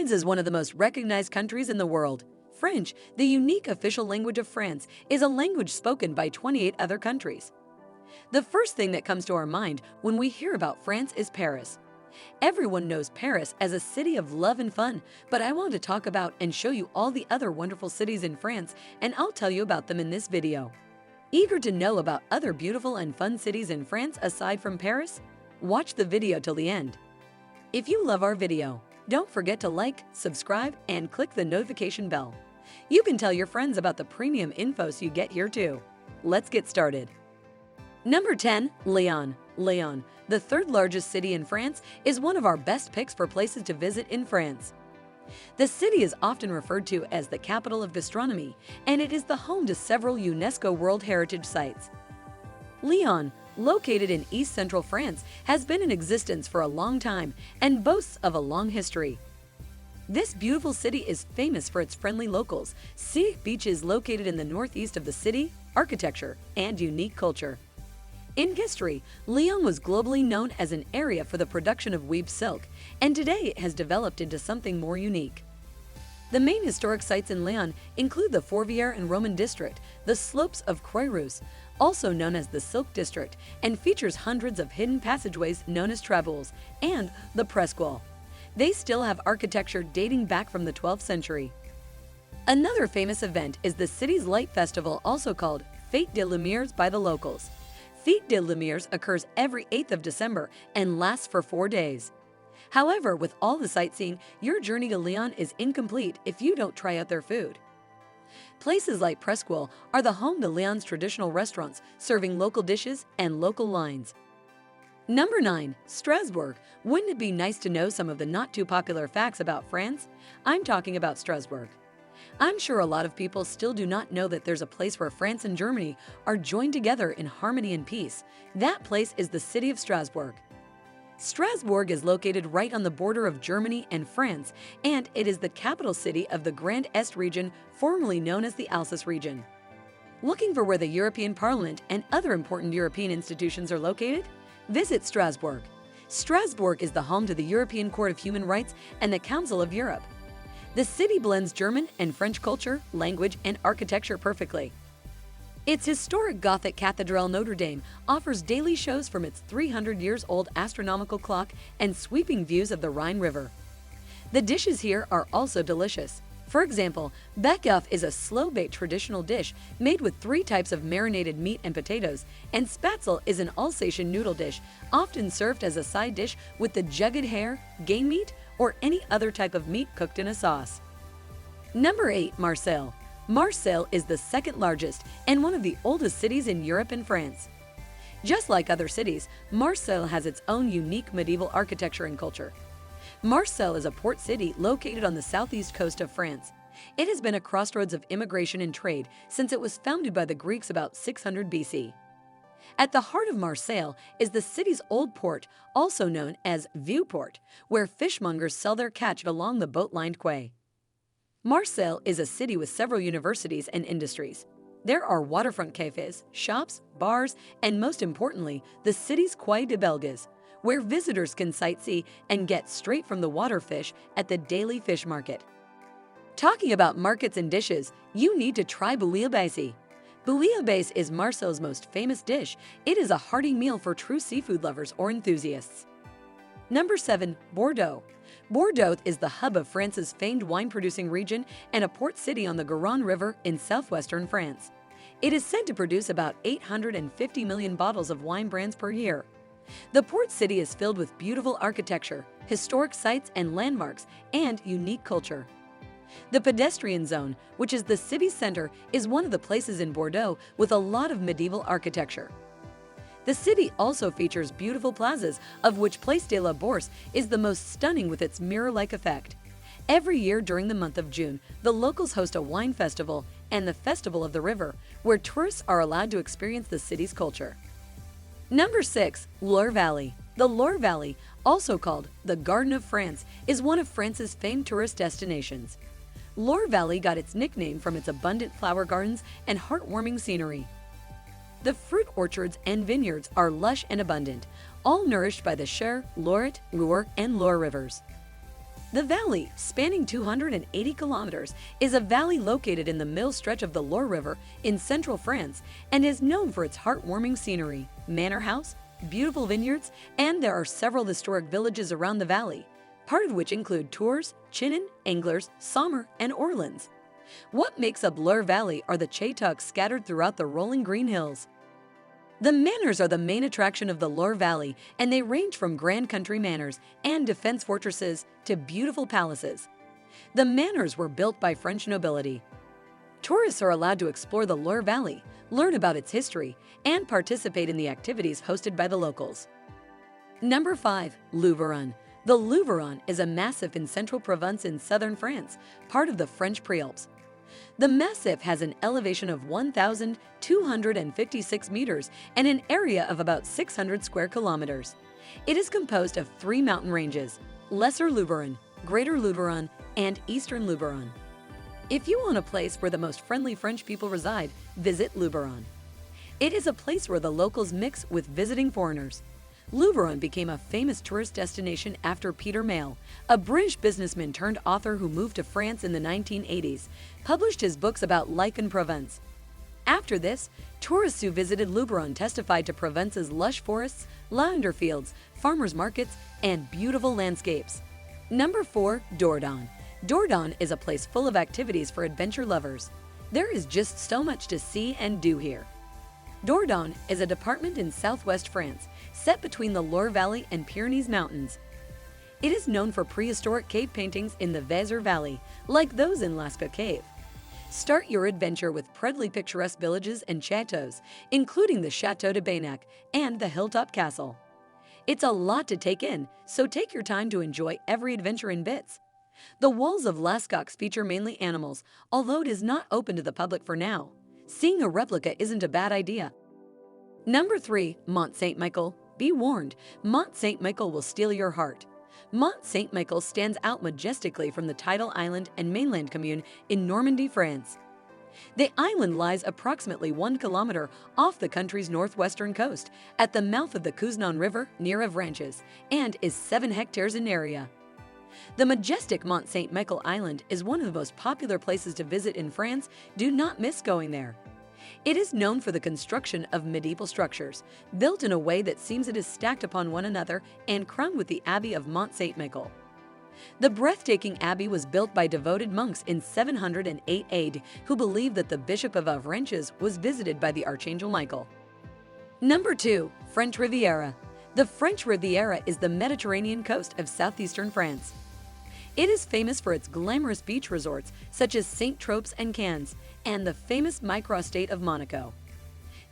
France is one of the most recognized countries in the world. French, the unique official language of France, is a language spoken by 28 other countries. The first thing that comes to our mind when we hear about France is Paris. Everyone knows Paris as a city of love and fun, but I want to talk about and show you all the other wonderful cities in France, and I'll tell you about them in this video. Eager to know about other beautiful and fun cities in France aside from Paris? Watch the video till the end. If you love our video, don't forget to like, subscribe, and click the notification bell. You can tell your friends about the premium infos you get here too. Let's get started. Number 10. Lyon. Lyon, the third largest city in France, is one of our best picks for places to visit in France. The city is often referred to as the capital of gastronomy, and it is the home to several UNESCO World Heritage Sites. Lyon, located in east-central France, has been in existence for a long time and boasts of a long history. This beautiful city is famous for its friendly locals, scenic beaches located in the northeast of the city, architecture, and unique culture. In history, Lyon was globally known as an area for the production of weaved silk, and today it has developed into something more unique. The main historic sites in Lyon include the Fourvière and Roman district, the slopes of Croix-Rousse, also known as the Silk District, and features hundreds of hidden passageways known as traboules, and the Presqu'île. They still have architecture dating back from the 12th century. Another famous event is the city's light festival, also called Fête des Lumières by the locals. Fête des Lumières occurs every 8th of December and lasts for 4 days. However, with all the sightseeing, your journey to Lyon is incomplete if you don't try out their food. Places like Presqu'île are the home to Lyon's traditional restaurants, serving local dishes and local wines. Number 9. Strasbourg. Wouldn't it be nice to know some of the not-too-popular facts about France? I'm talking about Strasbourg. I'm sure a lot of people still do not know that there's a place where France and Germany are joined together in harmony and peace. That place is the city of Strasbourg. Strasbourg is located right on the border of Germany and France, and it is the capital city of the Grand Est region, formerly known as the Alsace region. Looking for where the European Parliament and other important European institutions are located? Visit Strasbourg. Strasbourg is the home to the European Court of Human Rights and the Council of Europe. The city blends German and French culture, language, and architecture perfectly. Its historic Gothic Cathedral Notre Dame offers daily shows from its 300 years old astronomical clock and sweeping views of the Rhine River. The dishes here are also delicious. For example, Bake-Off is a slow-baked traditional dish made with 3 types of marinated meat and potatoes, and Spätzle is an Alsatian noodle dish, often served as a side dish with the jugged hare, game meat, or any other type of meat cooked in a sauce. Number 8. Marseille. Marseille is the second largest and one of the oldest cities in Europe and France. Just like other cities, Marseille has its own unique medieval architecture and culture. Marseille is a port city located on the southeast coast of France. It has been a crossroads of immigration and trade since it was founded by the Greeks about 600 BC. At the heart of Marseille is the city's old port, also known as Vieux-Port, where fishmongers sell their catch along the boat-lined quay. Marseille is a city with several universities and industries. There are waterfront cafes, shops, bars, and most importantly, the city's Quai de Belges, where visitors can sightsee and get straight from the water fish at the daily fish market. Talking about markets and dishes, you need to try bouillabaisse. Bouillabaisse is Marseille's most famous dish. It is a hearty meal for true seafood lovers or enthusiasts. Number 7. Bordeaux. Bordeaux is the hub of France's famed wine-producing region and a port city on the Garonne River in southwestern France. It is said to produce about 850 million bottles of wine brands per year. The port city is filled with beautiful architecture, historic sites and landmarks, and unique culture. The pedestrian zone, which is the city's center, is one of the places in Bordeaux with a lot of medieval architecture. The city also features beautiful plazas, of which Place de la Bourse is the most stunning with its mirror-like effect. Every year during the month of June, the locals host a wine festival and the Festival of the River, where tourists are allowed to experience the city's culture. Number 6. Loire Valley. The Loire Valley, also called the Garden of France, is one of France's famed tourist destinations. Loire Valley got its nickname from its abundant flower gardens and heartwarming scenery. The fruit orchards and vineyards are lush and abundant, all nourished by the Cher, Loiret, Loire, and Loire rivers. The valley, spanning 280 kilometers, is a valley located in the middle stretch of the Loire River in central France and is known for its heartwarming scenery, manor house, beautiful vineyards, and there are several historic villages around the valley, part of which include Tours, Chinon, Anglers, Sommer, and Orleans. What makes up Loire Valley are the chateaux scattered throughout the rolling green hills. The manors are the main attraction of the Loire Valley, and they range from grand country manors and defense fortresses to beautiful palaces. The manors were built by French nobility. Tourists are allowed to explore the Loire Valley, learn about its history, and participate in the activities hosted by the locals. Number 5. Luberon. The Luberon is a massif in central Provence in southern France, part of the French Alps. The massif has an elevation of 1,256 meters and an area of about 600 square kilometers. It is composed of 3 mountain ranges: Lesser Luberon, Greater Luberon, and Eastern Luberon. If you want a place where the most friendly French people reside, visit Luberon. It is a place where the locals mix with visiting foreigners. Luberon became a famous tourist destination after Peter Mayle, a British businessman turned author who moved to France in the 1980s, published his books about life in Provence. After this, tourists who visited Luberon testified to Provence's lush forests, lavender fields, farmers markets, and beautiful landscapes. Number 4. Dordogne. Dordogne is a place full of activities for adventure lovers. There is just so much to see and do here. Dordogne is a department in southwest France, set between the Loire Valley and Pyrenees Mountains. It is known for prehistoric cave paintings in the Vézère Valley, like those in Lascaux Cave. Start your adventure with prettily picturesque villages and chateaux, including the Château de Baynac and the Hilltop Castle. It's a lot to take in, so take your time to enjoy every adventure in bits. The walls of Lascaux feature mainly animals, although it is not open to the public for now. Seeing a replica isn't a bad idea. Number 3. Mont Saint-Michel. Be warned, Mont Saint-Michel will steal your heart. Mont Saint-Michel stands out majestically from the tidal island and mainland commune in Normandy, France. The island lies approximately 1 kilometer off the country's northwestern coast, at the mouth of the Couesnon River near Avranches, and is 7 hectares in area. The majestic Mont Saint-Michel Island is one of the most popular places to visit in France. Do not miss going there. It is known for the construction of medieval structures, built in a way that seems it is stacked upon one another and crowned with the Abbey of Mont Saint-Michel. The breathtaking abbey was built by devoted monks in 708 AD who believed that the Bishop of Avranches was visited by the Archangel Michael. Number 2. French Riviera. The French Riviera is the Mediterranean coast of southeastern France. It is famous for its glamorous beach resorts such as Saint-Tropez and Cannes, and the famous microstate of Monaco.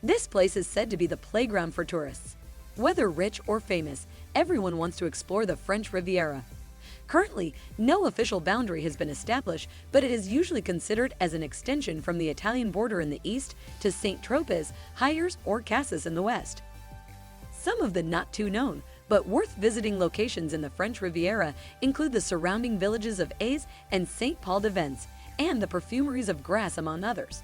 This place is said to be the playground for tourists. Whether rich or famous, everyone wants to explore the French Riviera. Currently, no official boundary has been established, but it is usually considered as an extension from the Italian border in the east to Saint-Tropez, Hyères, or Cassis in the west. Some of the not-too-known, but worth visiting locations in the French Riviera include the surrounding villages of Aix and Saint-Paul-de-Vence, and the perfumeries of Grasse, among others.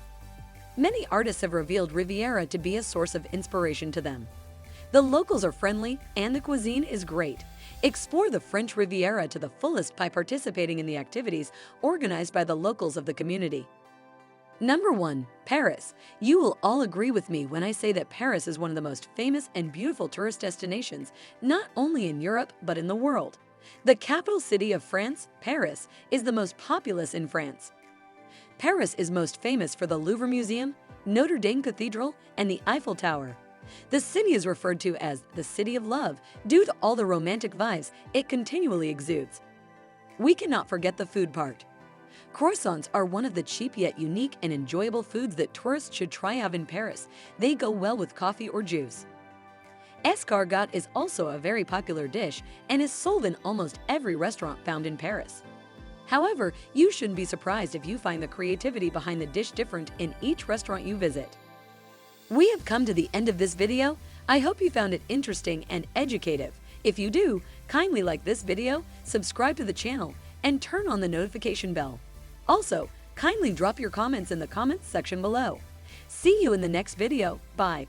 Many artists have revealed Riviera to be a source of inspiration to them. The locals are friendly, and the cuisine is great. Explore the French Riviera to the fullest by participating in the activities organized by the locals of the community. Number 1. Paris. You will all agree with me when I say that Paris is one of the most famous and beautiful tourist destinations, not only in Europe, but in the world. The capital city of France, Paris, is the most populous in France. Paris is most famous for the Louvre Museum, Notre Dame Cathedral, and the Eiffel Tower. The city is referred to as the City of Love due to all the romantic vibes it continually exudes. We cannot forget the food part. Croissants are one of the cheap yet unique and enjoyable foods that tourists should try out in Paris. They go well with coffee or juice. Escargot is also a very popular dish and is sold in almost every restaurant found in Paris. However, you shouldn't be surprised if you find the creativity behind the dish different in each restaurant you visit. We have come to the end of this video. I hope you found it interesting and educative. If you do, kindly like this video, subscribe to the channel, and turn on the notification bell. Also, kindly drop your comments in the comments section below. See you in the next video. Bye.